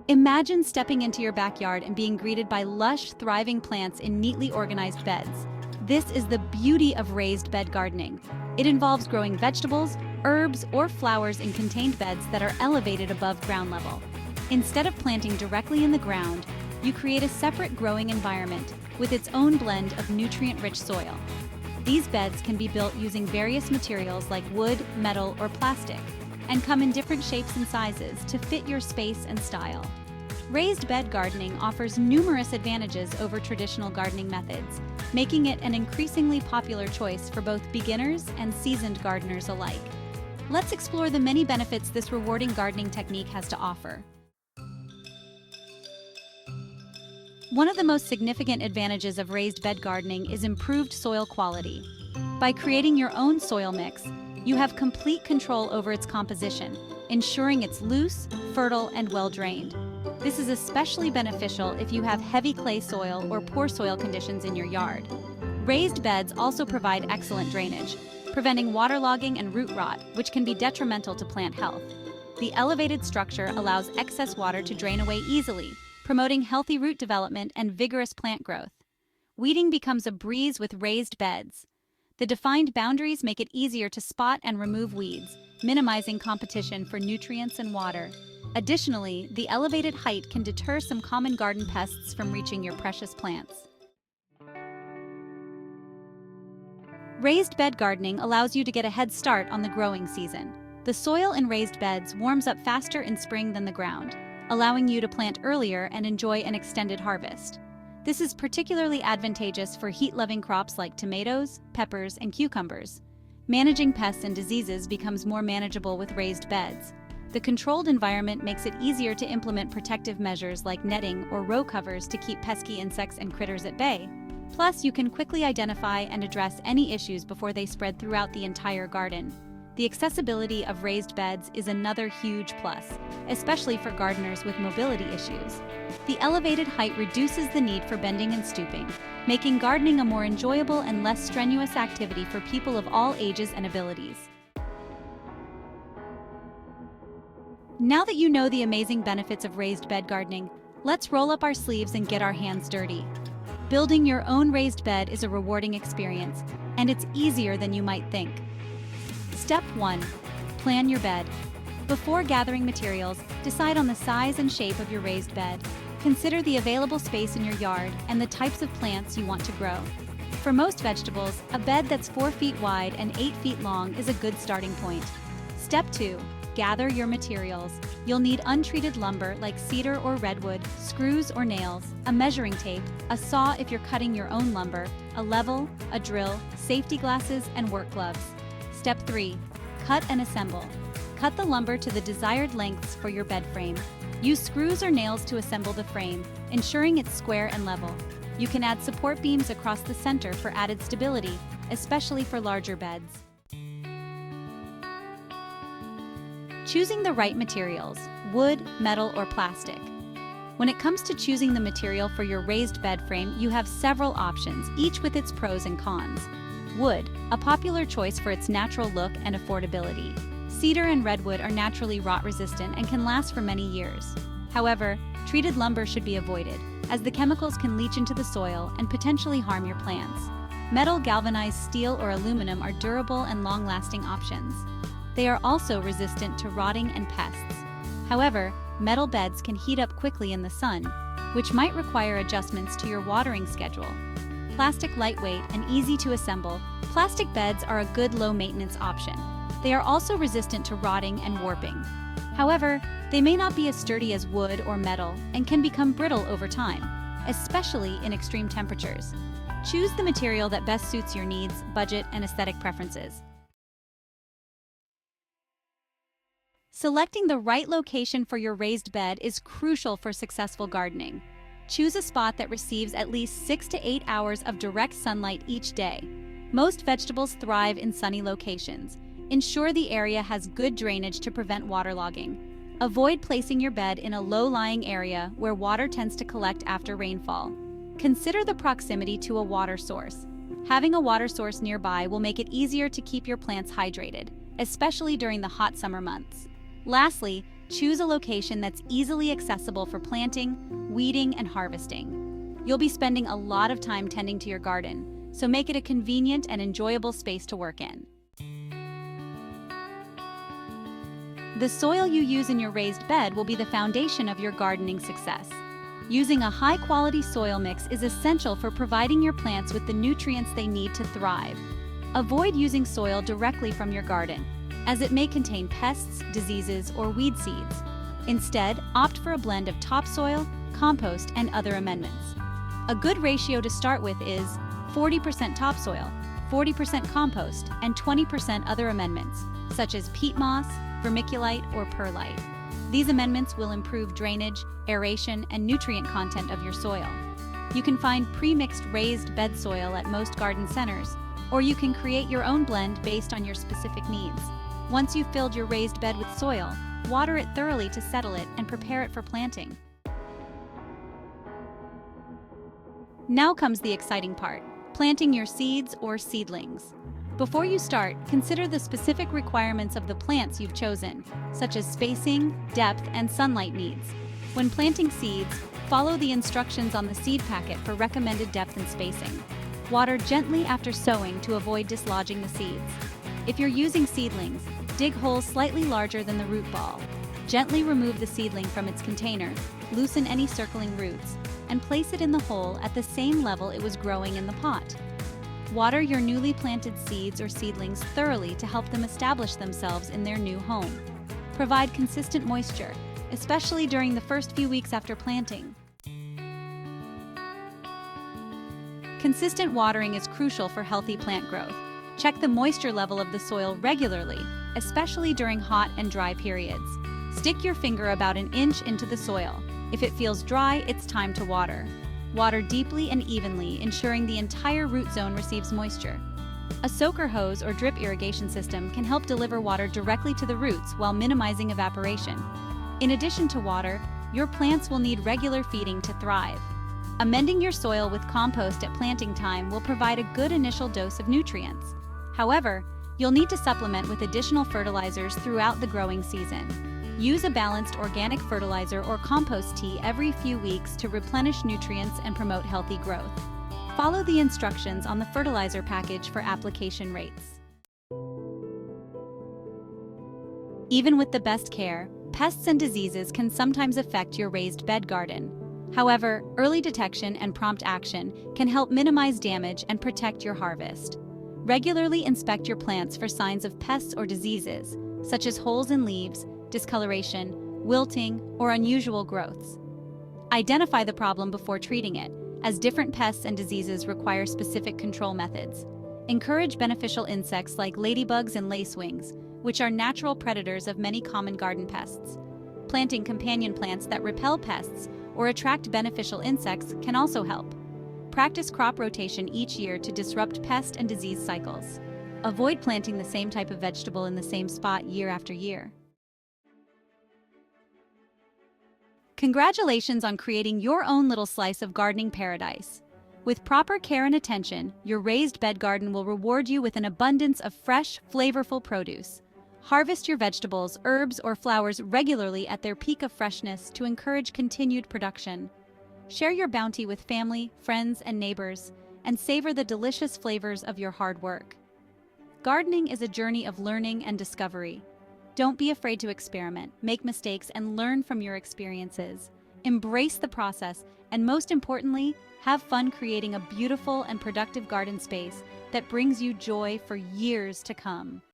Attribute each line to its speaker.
Speaker 1: Imagine stepping into your backyard and being greeted by lush, thriving plants in neatly organized beds. This is the beauty of raised bed gardening. It involves growing vegetables, herbs, or flowers in contained beds that are elevated above ground level. Instead of planting directly in the ground, you create a separate growing environment with its own blend of nutrient-rich soil. These beds can be built using various materials like wood, metal, or plastic, and come in different shapes and sizes to fit your space and style. Raised bed gardening offers numerous advantages over traditional gardening methods, making it an increasingly popular choice for both beginners and seasoned gardeners alike. Let's explore the many benefits this rewarding gardening technique has to offer. One of the most significant advantages of raised bed gardening is improved soil quality. By creating your own soil mix, you have complete control over its composition, ensuring it's loose, fertile, and well-drained. This is especially beneficial if you have heavy clay soil or poor soil conditions in your yard. Raised beds also provide excellent drainage, preventing waterlogging and root rot, which can be detrimental to plant health. The elevated structure allows excess water to drain away easily, promoting healthy root development and vigorous plant growth. Weeding becomes a breeze with raised beds. The defined boundaries make it easier to spot and remove weeds, minimizing competition for nutrients and water. Additionally, the elevated height can deter some common garden pests from reaching your precious plants. Raised bed gardening allows you to get a head start on the growing season. The soil in raised beds warms up faster in spring than the ground, allowing you to plant earlier and enjoy an extended harvest. This is particularly advantageous for heat-loving crops like tomatoes, peppers, and cucumbers. Managing pests and diseases becomes more manageable with raised beds. The controlled environment makes it easier to implement protective measures like netting or row covers to keep pesky insects and critters at bay. Plus, you can quickly identify and address any issues before they spread throughout the entire garden. The accessibility of raised beds is another huge plus, especially for gardeners with mobility issues. The elevated height reduces the need for bending and stooping, making gardening a more enjoyable and less strenuous activity for people of all ages and abilities. Now that you know the amazing benefits of raised bed gardening, let's roll up our sleeves and get our hands dirty. Building your own raised bed is a rewarding experience, and it's easier than you might think. Step 1. Plan your bed. Before gathering materials, decide on the size and shape of your raised bed. Consider the available space in your yard and the types of plants you want to grow. For most vegetables, a bed that's 4 feet wide and 8 feet long is a good starting point. Step 2. Gather your materials. You'll need untreated lumber like cedar or redwood, screws or nails, a measuring tape, a saw if you're cutting your own lumber, a level, a drill, safety glasses, and work gloves. Step 3. Cut and assemble. Cut the lumber to the desired lengths for your bed frame. Use screws or nails to assemble the frame, ensuring it's square and level. You can add support beams across the center for added stability, especially for larger beds. Choosing the right materials: wood, metal, or plastic. When it comes to choosing the material for your raised bed frame, you have several options, each with its pros and cons. Wood, a popular choice for its natural look and affordability. Cedar and redwood are naturally rot-resistant and can last for many years. However, treated lumber should be avoided, as the chemicals can leach into the soil and potentially harm your plants. Metal, galvanized steel, or aluminum are durable and long-lasting options. They are also resistant to rotting and pests. However, metal beds can heat up quickly in the sun, which might require adjustments to your watering schedule. Plastic, lightweight and easy to assemble, plastic beds are a good low-maintenance option. They are also resistant to rotting and warping. However, they may not be as sturdy as wood or metal and can become brittle over time, especially in extreme temperatures. Choose the material that best suits your needs, budget, and aesthetic preferences. Selecting the right location for your raised bed is crucial for successful gardening. Choose a spot that receives at least 6 to 8 hours of direct sunlight each day. Most vegetables thrive in sunny locations. Ensure the area has good drainage to prevent waterlogging. Avoid placing your bed in a low-lying area where water tends to collect after rainfall. Consider the proximity to a water source. Having a water source nearby will make it easier to keep your plants hydrated, especially during the hot summer months. Lastly, Choose a location that's easily accessible for planting, weeding, and harvesting. You'll be spending a lot of time tending to your garden, so make it a convenient and enjoyable space to work in. The soil you use in your raised bed will be the foundation of your gardening success. Using a high-quality soil mix is essential for providing your plants with the nutrients they need to thrive. Avoid using soil directly from your garden, as it may contain pests, diseases, or weed seeds. Instead, opt for a blend of topsoil, compost, and other amendments. A good ratio to start with is 40% topsoil, 40% compost, and 20% other amendments, such as peat moss, vermiculite, or perlite. These amendments will improve drainage, aeration, and nutrient content of your soil. You can find pre-mixed raised bed soil at most garden centers, or you can create your own blend based on your specific needs. Once you've filled your raised bed with soil, water it thoroughly to settle it and prepare it for planting. Now comes the exciting part, planting your seeds or seedlings. Before you start, consider the specific requirements of the plants you've chosen, such as spacing, depth, and sunlight needs. When planting seeds, follow the instructions on the seed packet for recommended depth and spacing. Water gently after sowing to avoid dislodging the seeds. If you're using seedlings, dig holes slightly larger than the root ball. Gently remove the seedling from its container, loosen any circling roots, and place it in the hole at the same level it was growing in the pot. Water your newly planted seeds or seedlings thoroughly to help them establish themselves in their new home. Provide consistent moisture, especially during the first few weeks after planting. Consistent watering is crucial for healthy plant growth. Check the moisture level of the soil regularly, especially during hot and dry periods. Stick your finger about an inch into the soil. If it feels dry, it's time to water. Water deeply and evenly, ensuring the entire root zone receives moisture. A soaker hose or drip irrigation system can help deliver water directly to the roots while minimizing evaporation. In addition to water, your plants will need regular feeding to thrive. Amending your soil with compost at planting time will provide a good initial dose of nutrients. However, you'll need to supplement with additional fertilizers throughout the growing season. Use a balanced organic fertilizer or compost tea every few weeks to replenish nutrients and promote healthy growth. Follow the instructions on the fertilizer package for application rates. Even with the best care, pests and diseases can sometimes affect your raised bed garden. However, early detection and prompt action can help minimize damage and protect your harvest. Regularly inspect your plants for signs of pests or diseases, such as holes in leaves, discoloration, wilting, or unusual growths. Identify the problem before treating it, as different pests and diseases require specific control methods. Encourage beneficial insects like ladybugs and lacewings, which are natural predators of many common garden pests. Planting companion plants that repel pests or attract beneficial insects can also help. Practice crop rotation each year to disrupt pest and disease cycles. Avoid planting the same type of vegetable in the same spot year after year. Congratulations on creating your own little slice of gardening paradise. With proper care and attention, your raised bed garden will reward you with an abundance of fresh, flavorful produce. Harvest your vegetables, herbs, or flowers regularly at their peak of freshness to encourage continued production. Share your bounty with family, friends, and neighbors, and savor the delicious flavors of your hard work. Gardening is a journey of learning and discovery. Don't be afraid to experiment, make mistakes, and learn from your experiences. Embrace the process, and most importantly, have fun creating a beautiful and productive garden space that brings you joy for years to come.